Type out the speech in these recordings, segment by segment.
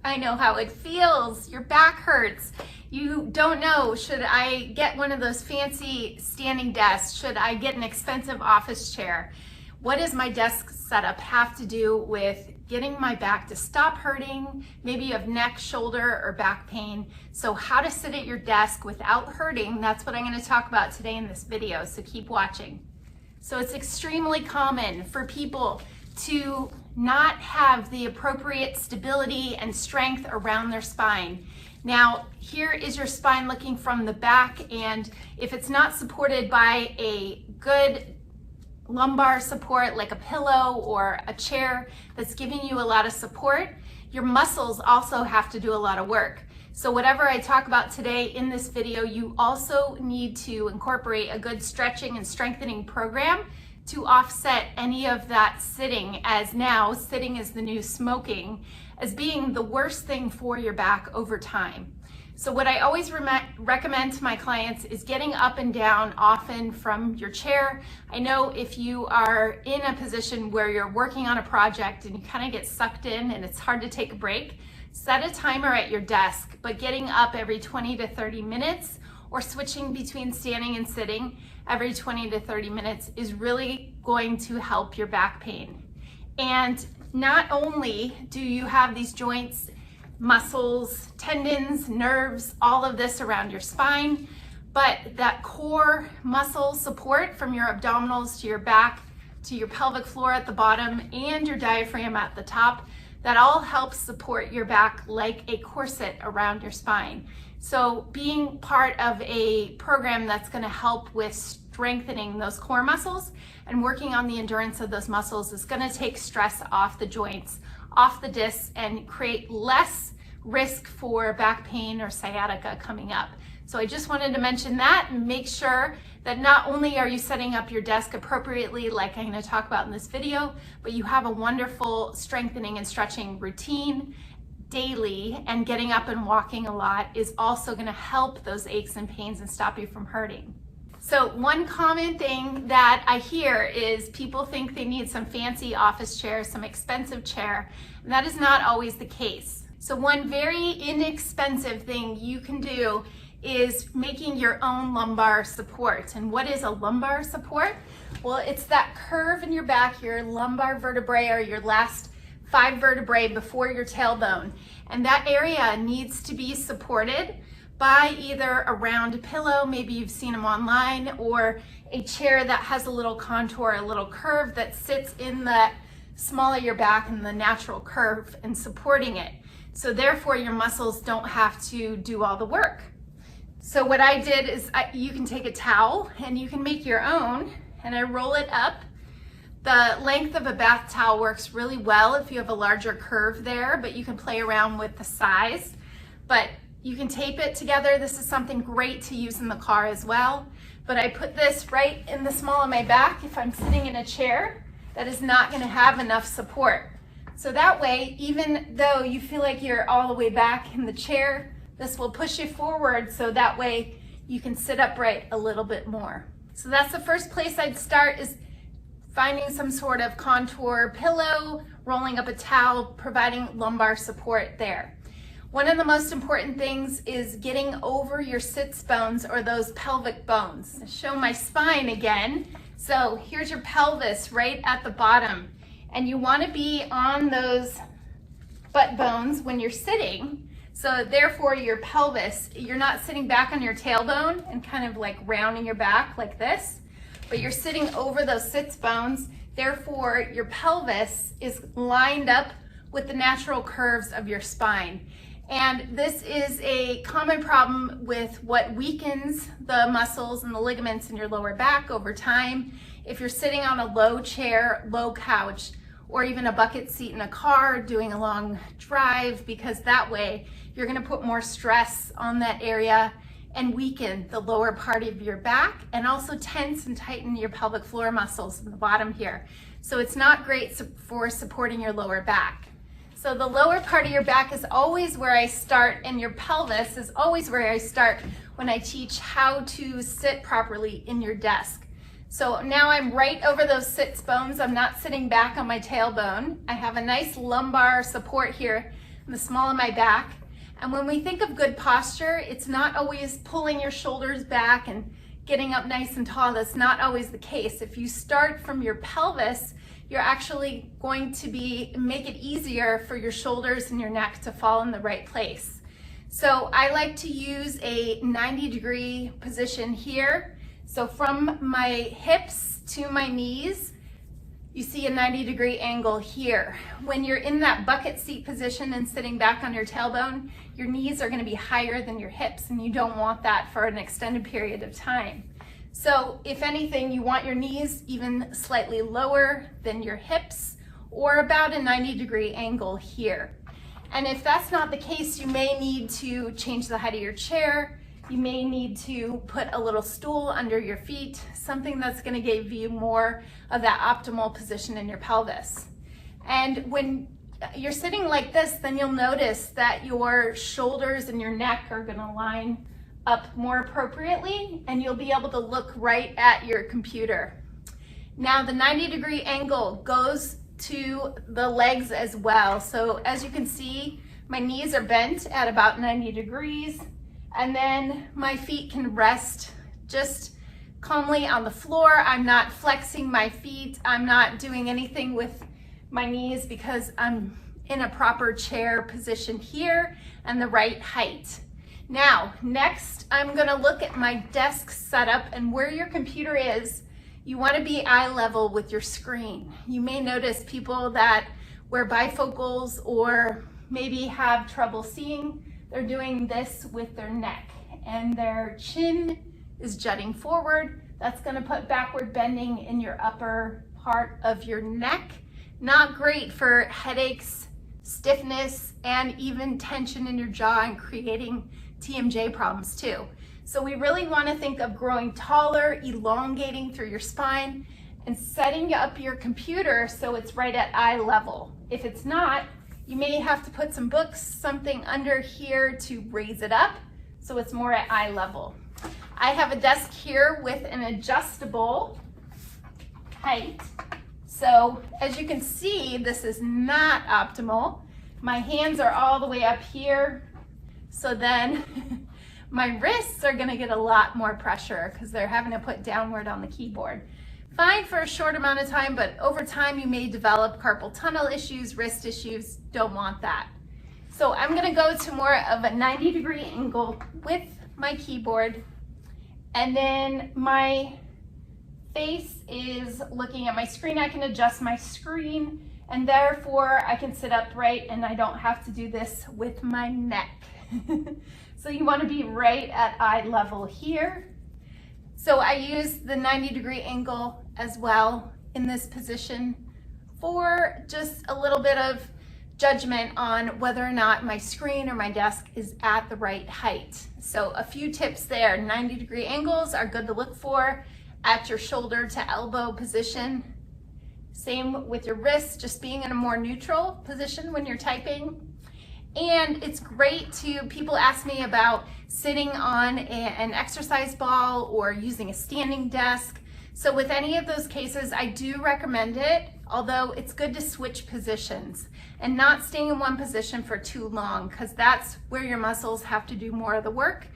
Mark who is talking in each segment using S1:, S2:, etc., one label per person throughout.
S1: I know how it feels. Your back hurts. You don't know, should I get one of those fancy standing desks? Should I get an expensive office chair? What does my desk setup have to do with getting my back to stop hurting? Maybe you have neck, shoulder, or back pain. So how to sit at your desk without hurting, that's what I'm going to talk about today in this video, so keep watching. So it's extremely common for people to not have the appropriate stability and strength around their spine. Now, here is your spine looking from the back, and if it's not supported by a good lumbar support like a pillow or a chair that's giving you a lot of support, your muscles also have to do a lot of work. So whatever I talk about today in this video, you also need to incorporate a good stretching and strengthening program to offset any of that sitting, as now sitting is the new smoking, as being the worst thing for your back over time. So what I always recommend to my clients is getting up and down often from your chair. I know if you are in a position where you're working on a project and you kind of get sucked in and it's hard to take a break, set a timer at your desk, but getting up every 20 to 30 minutes or switching between standing and sitting every 20 to 30 minutes is really going to help your back pain. And not only do you have these joints, muscles, tendons, nerves, all of this around your spine, but that core muscle support from your abdominals to your back, to your pelvic floor at the bottom, and your diaphragm at the top, that all helps support your back like a corset around your spine. So being part of a program that's going to help with strengthening those core muscles and working on the endurance of those muscles is going to take stress off the joints, off the discs, and create less risk for back pain or sciatica coming up. So I just wanted to mention that and make sure that not only are you setting up your desk appropriately, like I'm going to talk about in this video, but you have a wonderful strengthening and stretching routine daily, and getting up and walking a lot is also going to help those aches and pains and stop you from hurting. So one common thing that I hear is people think they need some fancy office chair, some expensive chair, and that is not always the case. So one very inexpensive thing you can do is making your own lumbar support. And what is a lumbar support? Well, it's that curve in your back, your lumbar vertebrae, or your last 5 vertebrae before your tailbone. And that area needs to be supported by either a round pillow, maybe you've seen them online, or a chair that has a little contour, a little curve that sits in the small of your back and the natural curve and supporting it. So therefore your muscles don't have to do all the work. So what I did is you can take a towel and you can make your own, and I roll it up. The length of a bath towel works really well if you have a larger curve there, but you can play around with the size. But you can tape it together. This is something great to use in the car as well. But I put this right in the small of my back if I'm sitting in a chair that is not going to have enough support. So that way, even though you feel like you're all the way back in the chair, this will push you forward so that way you can sit upright a little bit more. So that's the first place I'd start, is finding some sort of contour pillow, rolling up a towel, providing lumbar support there. One of the most important things is getting over your sits bones, or those pelvic bones. I'll show my spine again. So here's your pelvis right at the bottom, and you want to be on those butt bones when you're sitting. So therefore your pelvis, you're not sitting back on your tailbone and kind of like rounding your back like this, but you're sitting over those sits bones. Therefore your pelvis is lined up with the natural curves of your spine. And this is a common problem with what weakens the muscles and the ligaments in your lower back over time. If you're sitting on a low chair, low couch, or even a bucket seat in a car doing a long drive, because that way you're going to put more stress on that area and weaken the lower part of your back, and also tense and tighten your pelvic floor muscles in the bottom here. So it's not great for supporting your lower back. So the lower part of your back is always where I start, and your pelvis is always where I start when I teach how to sit properly in your desk. So now I'm right over those sits bones. I'm not sitting back on my tailbone. I have a nice lumbar support here and the small of my back. And when we think of good posture, it's not always pulling your shoulders back and getting up nice and tall. That's not always the case. If you start from your pelvis, you're actually going to make it easier for your shoulders and your neck to fall in the right place. So I like to use a 90-degree position here. So from my hips to my knees, you see a 90-degree angle here. When you're in that bucket seat position and sitting back on your tailbone, your knees are gonna be higher than your hips, and you don't want that for an extended period of time. So if anything, you want your knees even slightly lower than your hips, or about a 90-degree angle here. And if that's not the case, you may need to change the height of your chair. You may need to put a little stool under your feet, something that's going to give you more of that optimal position in your pelvis. And when you're sitting like this, then you'll notice that your shoulders and your neck are going to line up more appropriately, and you'll be able to look right at your computer. Now the 90-degree angle goes to the legs as well. So as you can see, my knees are bent at about 90 degrees, and then my feet can rest just calmly on the floor. I'm not flexing my feet. I'm not doing anything with my knees because I'm in a proper chair position here and the right height. Now, next, I'm gonna look at my desk setup, and where your computer is, you wanna be eye level with your screen. You may notice people that wear bifocals or maybe have trouble seeing, they're doing this with their neck, and their chin is jutting forward. That's gonna put backward bending in your upper part of your neck. Not great for headaches, stiffness, and even tension in your jaw, and creating TMJ problems too. So we really want to think of growing taller, elongating through your spine, and setting up your computer so it's right at eye level. If it's not, you may have to put some books, something under here to raise it up so it's more at eye level. I have a desk here with an adjustable height. So as you can see, this is not optimal. My hands are all the way up here. So then my wrists are gonna get a lot more pressure because they're having to put downward on the keyboard. Fine for a short amount of time, but over time you may develop carpal tunnel issues, wrist issues. Don't want that. So I'm gonna go to more of a 90-degree angle with my keyboard, and then my face is looking at my screen. I can adjust my screen, and therefore I can sit upright and I don't have to do this with my neck. So you want to be right at eye level here. So I use the 90-degree angle as well in this position for just a little bit of judgment on whether or not my screen or my desk is at the right height. So a few tips there. 90-degree angles are good to look for at your shoulder to elbow position. Same with your wrists, just being in a more neutral position when you're typing. And it's great to, people ask me about sitting on an exercise ball or using a standing desk. So with any of those cases, I do recommend it, although it's good to switch positions and not staying in one position for too long, because that's where your muscles have to do more of the work,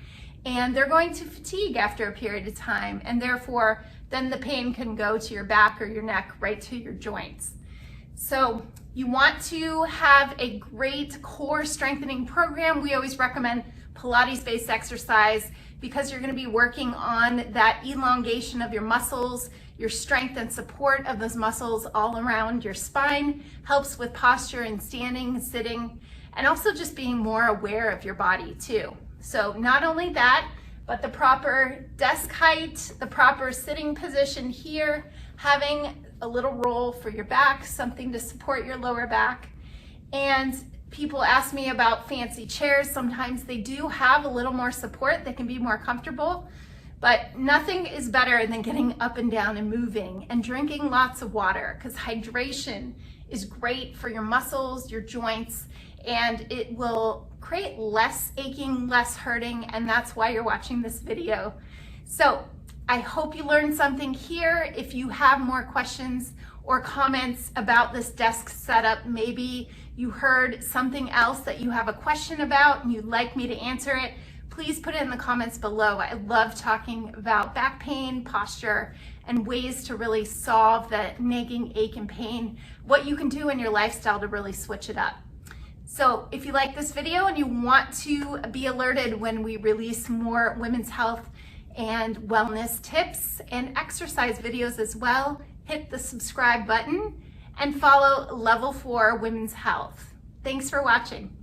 S1: and they're going to fatigue after a period of time, and therefore then the pain can go to your back or your neck, right to your joints. So you want to have a great core strengthening program. We always recommend Pilates-based exercise because you're going to be working on that elongation of your muscles, your strength and support of those muscles all around your spine, helps with posture and standing, sitting, and also just being more aware of your body too. So not only that, but the proper desk height, the proper sitting position here, having a little roll for your back, something to support your lower back. And people ask me about fancy chairs. Sometimes they do have a little more support. They can be more comfortable, but nothing is better than getting up and down and moving and drinking lots of water, because hydration is great for your muscles, your joints, and it will create less aching, less hurting, and that's why you're watching this video. So I hope you learned something here. If you have more questions or comments about this desk setup, maybe you heard something else that you have a question about and you'd like me to answer it, please put it in the comments below. I love talking about back pain, posture, and ways to really solve the nagging ache and pain, what you can do in your lifestyle to really switch it up. So if you like this video and you want to be alerted when we release more women's health and wellness tips and exercise videos as well, hit the subscribe button and follow Level 4 Women's Health. Thanks for watching.